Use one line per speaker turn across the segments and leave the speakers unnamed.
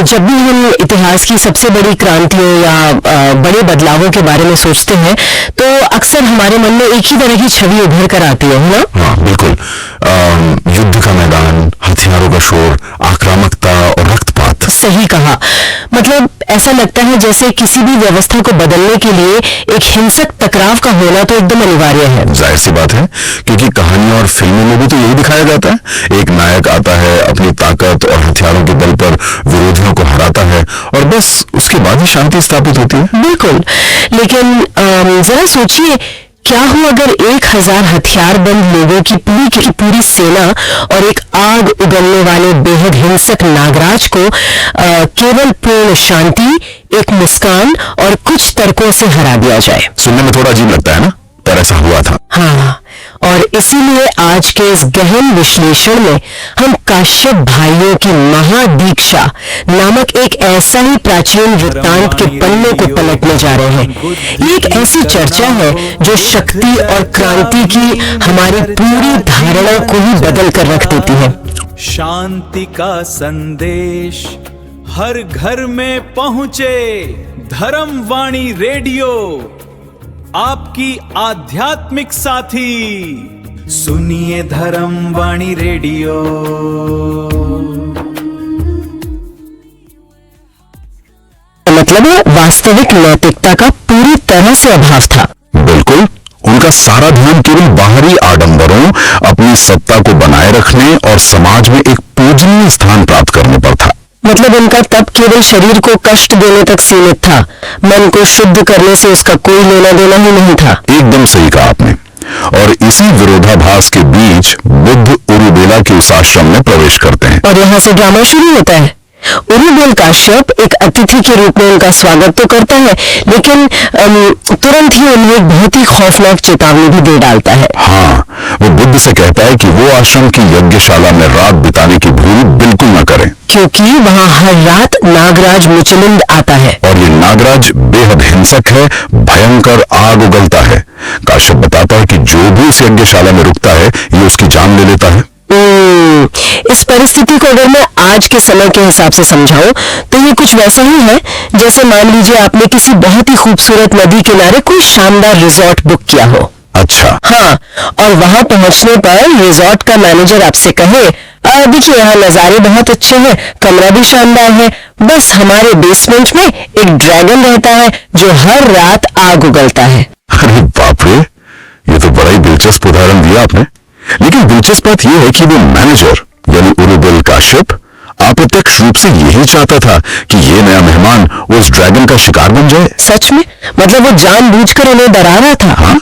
जब भी हम इतिहास की सबसे बड़ी क्रांतियों या बड़े बदलावों के बारे में सोचते हैं तो अक्सर हमारे मन में एक ही तरह की छवि उभर कर आती है ना?
हाँ बिल्कुल। युद्ध का मैदान, हथियारों का शोर, आक्रामकता और रक्तपात।
सही कहा। मतलब ऐसा लगता है जैसे किसी भी व्यवस्था को बदलने के लिए एक हिंसक टकराव का होना तो एकदम अनिवार्य है।
जाहिर सी बात है, क्योंकि कहानियों और फिल्मों में भी तो यही दिखाया जाता है। एक नायक आता है, अपनी ताकत और हथियारों के बल पर विरोधियों को हराता है और बस उसके बाद ही शांति स्थापित होती है।
बिल्कुल। लेकिन जरा सोचिए, क्या हो अगर 1000 हथियारबंद लोगों की पूरी सेना और एक आग उगलने वाले बेहद हिंसक नागराज को केवल पूर्ण शांति, एक मुस्कान और कुछ तर्कों से हरा दिया जाए।
सुनने में थोड़ा अजीब लगता है ना, पर ऐसा हुआ था।
हाँ, और इसीलिए आज के इस गहन विश्लेषण में हम काश्यप भाइयों की महादीक्षा नामक एक ऐसा ही प्राचीन वृत्तांत के पन्ने को पलटने जा रहे हैं। ये एक ऐसी चर्चा है जो शक्ति और क्रांति की हमारी पूरी धारणा को ही बदल कर रख देती है।
शांति का संदेश हर घर में पहुंचे, धर्मवाणी रेडियो आपकी आध्यात्मिक साथी। सुनिए धर्मवाणी रेडियो।
मतलब वास्तविक नैतिकता का पूरी तरह से अभाव था।
बिल्कुल, उनका सारा ध्यान केवल बाहरी आडंबरों, अपनी सत्ता को बनाए रखने और समाज में एक पूजनीय स्थान प्राप्त करने पर था।
मतलब उनका तप केवल शरीर को कष्ट देने तक सीमित था, मन को शुद्ध करने से उसका कोई लेना देना ही नहीं था।
एकदम सही कहा आपने। और इसी विरोधाभास के बीच बुद्ध उरुबेला के उस आश्रम में प्रवेश करते हैं
और यहाँ से ड्रामा शुरू होता है। उरुबेल काश्यप एक अतिथि के रूप में उनका स्वागत तो करता है, लेकिन तुरंत ही उन्हें एक बहुत ही खौफनाक चेतावनी भी दे डालता है।
हाँ, वो बुद्ध से कहता है कि वो आश्रम की यज्ञशाला में रात बिताने की भूल बिल्कुल न करें,
क्योंकि वहाँ हर रात नागराज मुचलिंद आता है
और ये नागराज बेहद हिंसक है, भयंकर आग उगलता है। काश्यप बताता है कि जो भी इस यज्ञशाला में रुकता है ये उसकी जान ले लेता है।
इस परिस्थिति को अगर मैं आज के समय के हिसाब से समझाऊं तो ये कुछ वैसा ही है जैसे मान लीजिए आपने किसी बहुत ही खूबसूरत नदी किनारे कोई शानदार रिजॉर्ट बुक किया हो।
अच्छा।
हाँ, और वहां पहुंचने पर रिजॉर्ट का मैनेजर आपसे कहे, देखिए यहाँ नजारे बहुत अच्छे हैं, कमरा भी शानदार है, बस हमारे बेसमेंट में एक ड्रैगन रहता है जो हर रात आग उगलता है।
अरे बाप रे, ये तो बड़ा ही दिलचस्प उदाहरण दिया आपने। लेकिन दिलचस्प बात यह है कि वो मैनेजर यानी उरुबेल काश्यप अप्रत्यक्ष रूप से यही चाहता था कि ये नया मेहमान उस ड्रैगन का शिकार बन जाए।
सच में? मतलब वो जानबूझकर उन्हें डरा रहा था?
हाँ,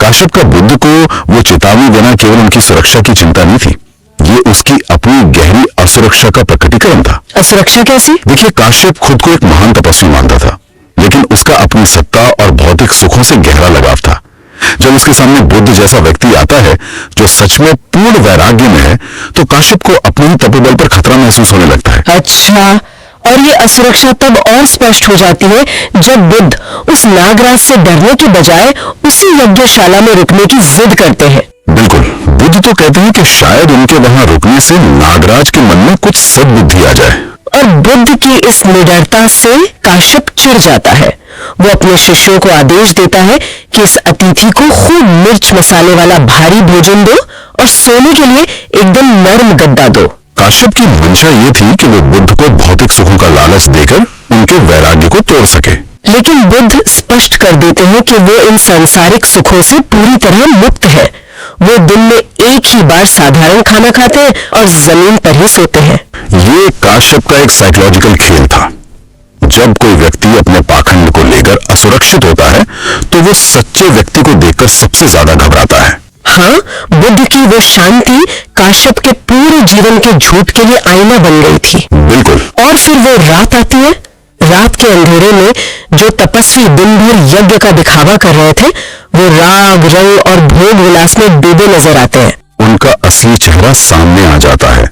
काश्यप का बुद्ध को वो चेतावनी देना केवल उनकी सुरक्षा की चिंता नहीं थी, ये उसकी अपनी गहरी असुरक्षा का प्रकटीकरण था।
असुरक्षा कैसी?
देखिए, काश्यप खुद को एक महान तपस्वी मानता था, लेकिन उसका अपनी सत्ता और भौतिक सुखों से गहरा लगाव था। जब उसके सामने बुद्ध जैसा व्यक्ति आता है जो सच में पूर्ण वैराग्य में है, तो काश्यप को अपने ही तपोबल पर खतरा महसूस होने लगता है।
अच्छा, और ये असुरक्षा तब और स्पष्ट हो जाती है जब बुद्ध उस नागराज से डरने के बजाय उसी यज्ञशाला में रुकने की जिद करते हैं।
बिल्कुल, बुद्ध तो कहते हैं कि शायद उनके वहां रुकने से नागराज के मन में कुछ सद्बुद्धि आ जाए।
और बुद्ध की इस निडरता से काश्यप चिढ़ जाता है। वो अपने शिष्यों को आदेश देता है कि इस अतिथि को खूब मिर्च मसाले वाला भारी भोजन दो और सोने के लिए एकदम नर्म गद्दा दो।
काश्यप की मंशा ये थी कि वो बुद्ध को भौतिक सुखों का लालच देकर उनके वैराग्य को तोड़ सके।
लेकिन बुद्ध स्पष्ट कर देते हैं कि वो इन सांसारिक सुखों से पूरी तरह मुक्त है। वो दिन में एक ही बार साधारण खाना खाते हैं और जमीन पर ही सोते हैं।
ये काश्यप का एक साइकोलॉजिकल खेल था। जब कोई व्यक्ति अपने पाखंड को लेकर असुरक्षित होता है तो वो सच्चे व्यक्ति को देखकर सबसे ज्यादा घबराता है।
हाँ, बुद्ध की वो शांति काश्यप के पूरे जीवन के झूठ के लिए आईना बन गई थी।
बिल्कुल।
और फिर वो रात आती है। रात के अंधेरे में जो तपस्वी दिन भर यज्ञ का दिखावा कर रहे थे वो राग, रंग और भोग विलास में डूबे नजर आते हैं।
उनका असली चेहरा सामने आ जाता है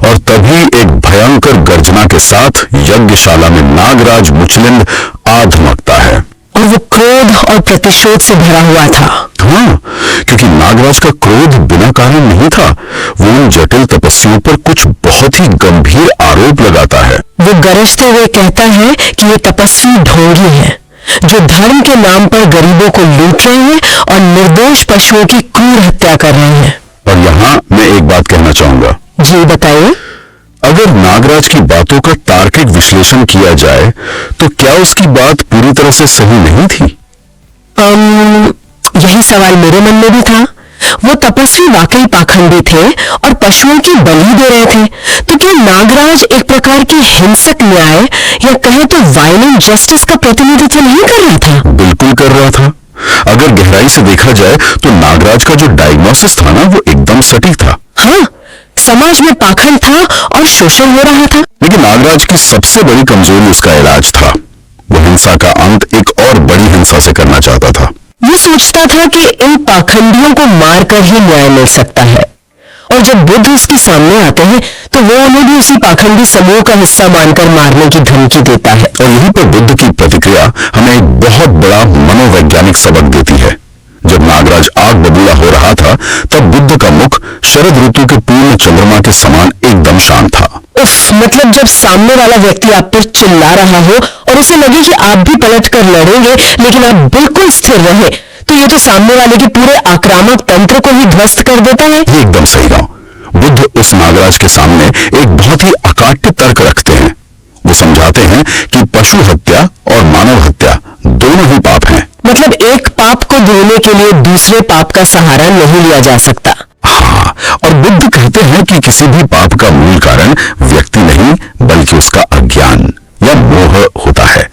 और तभी एक भयंकर गर्जना के साथ यज्ञशाला में नागराज मुचलिंद आ धमकता है।
और वो क्रोध और प्रतिशोध से भरा हुआ था।
हाँ, क्योंकि नागराज का क्रोध बिना कारण नहीं था। वो उन जटिल तपस्वियों पर कुछ बहुत ही गंभीर आरोप लगाता है।
वो गरजते हुए कहता है कि ये तपस्वी ढोंगी हैं, जो धर्म के नाम पर गरीबों को लूट रहे हैं और निर्दोष पशुओं की क्रूर हत्या कर रहे हैं।
और यहां मैं एक बात कहना चाहूंगा।
जी बताइए।
अगर नागराज की बातों का तार्किक विश्लेषण किया जाए तो क्या उसकी बात पूरी तरह से सही नहीं थी?
यही सवाल मेरे मन में भी था। वो तपस्वी वाकई पाखंडी थे और पशुओं की बलि दे रहे थे, तो क्या नागराज एक प्रकार की हिंसक न्याय या कहे तो वायलेंट जस्टिस का प्रतिनिधित्व नहीं कर रहा था?
बिल्कुल कर रहा था। अगर गहराई से देखा जाए तो नागराज का जो डायग्नोसिस था ना, वो एकदम सटीक था।
हाँ, समाज में पाखंड था और शोषण हो रहा था।
लेकिन नागराज की सबसे बड़ी कमजोरी उसका इलाज था। वो हिंसा का अंत एक और बड़ी हिंसा से करना चाहता था।
वो सोचता था कि इन पाखंडियों को मारकर ही न्याय मिल सकता है, और जब बुद्ध उसके सामने आते हैं तो वो उन्हें भी उसी पाखंडी समूह का हिस्सा मानकर मारने की धमकी देता है।
और यहीं पर बुद्ध की प्रतिक्रिया हमें एक बहुत बड़ा मनोवैज्ञानिक सबक देती है। जब नागराज आग बबूला हो रहा था, तब बुद्ध का मुख शरद ऋतु के पूर्ण चंद्रमा के समान एकदम शांत था।
मतलब जब सामने वाला व्यक्ति आप पर चिल्ला रहा हो और उसे लगे कि आप भी पलट कर लड़ेंगे लेकिन आप बिल्कुल स्थिर रहे, तो ये तो सामने वाले के पूरे आक्रामक तंत्र को ही ध्वस्त कर देता है।
ये एकदम सही कहा। बुद्ध उस नागराज के सामने एक बहुत ही अकाट्य तर्क रखते हैं। वो समझाते हैं कि पशु हत्या और मानव हत्या दोनों ही पाप हैं।
मतलब एक पाप को धोने के लिए दूसरे पाप का सहारा नहीं लिया जा सकता।
हाँ, और बुद्ध कहते हैं कि किसी भी पाप का मूल कारण व्यक्ति नहीं बल्कि उसका अज्ञान या मोह होता है।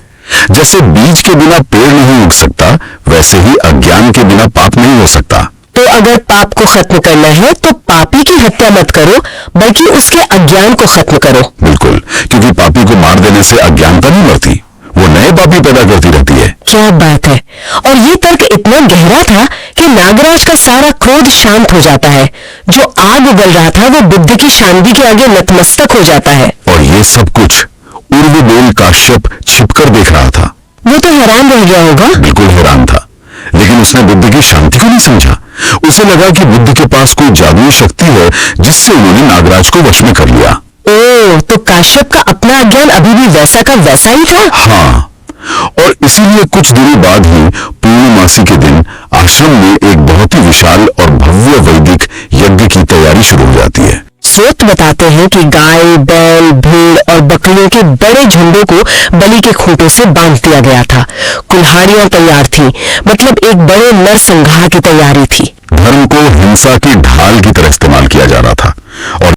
जैसे बीज के बिना पेड़ नहीं उग सकता, वैसे ही अज्ञान के बिना पाप नहीं हो सकता।
तो अगर पाप को खत्म करना है तो पापी की हत्या मत करो, बल्कि उसके अज्ञान को खत्म करो।
बिल्कुल, क्योंकि पापी को मार देने से अज्ञानता नहीं मरती, वो नए पापी पैदा करती रहती है।
क्या बात है। और ये तर्क इतना गहरा था कि नागराज का सारा क्रोध शांत हो जाता है। जो आग उगल रहा था वो बुद्ध की शांति के आगे नतमस्तक हो जाता है।
और ये सब कुछ उर्वबोल काश्यप छिपकर देख रहा था।
वो तो हैरान रह गया होगा।
बिल्कुल हैरान था, लेकिन उसने बुद्ध की शांति को नहीं समझा। उसे लगा कि बुद्ध के पास कोई जादुई शक्ति है जिससे उन्होंने नागराज को वश में कर लिया।
ओह, तो काश्यप का अपना अज्ञान अभी भी वैसा का वैसा ही था।
हाँ, और इसीलिए कुछ दिनों बाद ही पूर्णमासी के दिन आश्रम में एक बहुत ही विशाल और भव्य वैदिक यज्ञ की तैयारी शुरू हो जाती है।
स्रोत बताते हैं कि गाय, बैल, भेड़ और बकरियों के बड़े झुंडों को बलि के खूंटों से बांध दिया गया था। कुल्हाड़ियां तैयार थी, मतलब एक बड़े नरसंहार की तैयारी थी।
धर्म को हिंसा की ढाल की तरह इस्तेमाल किया जा रहा था और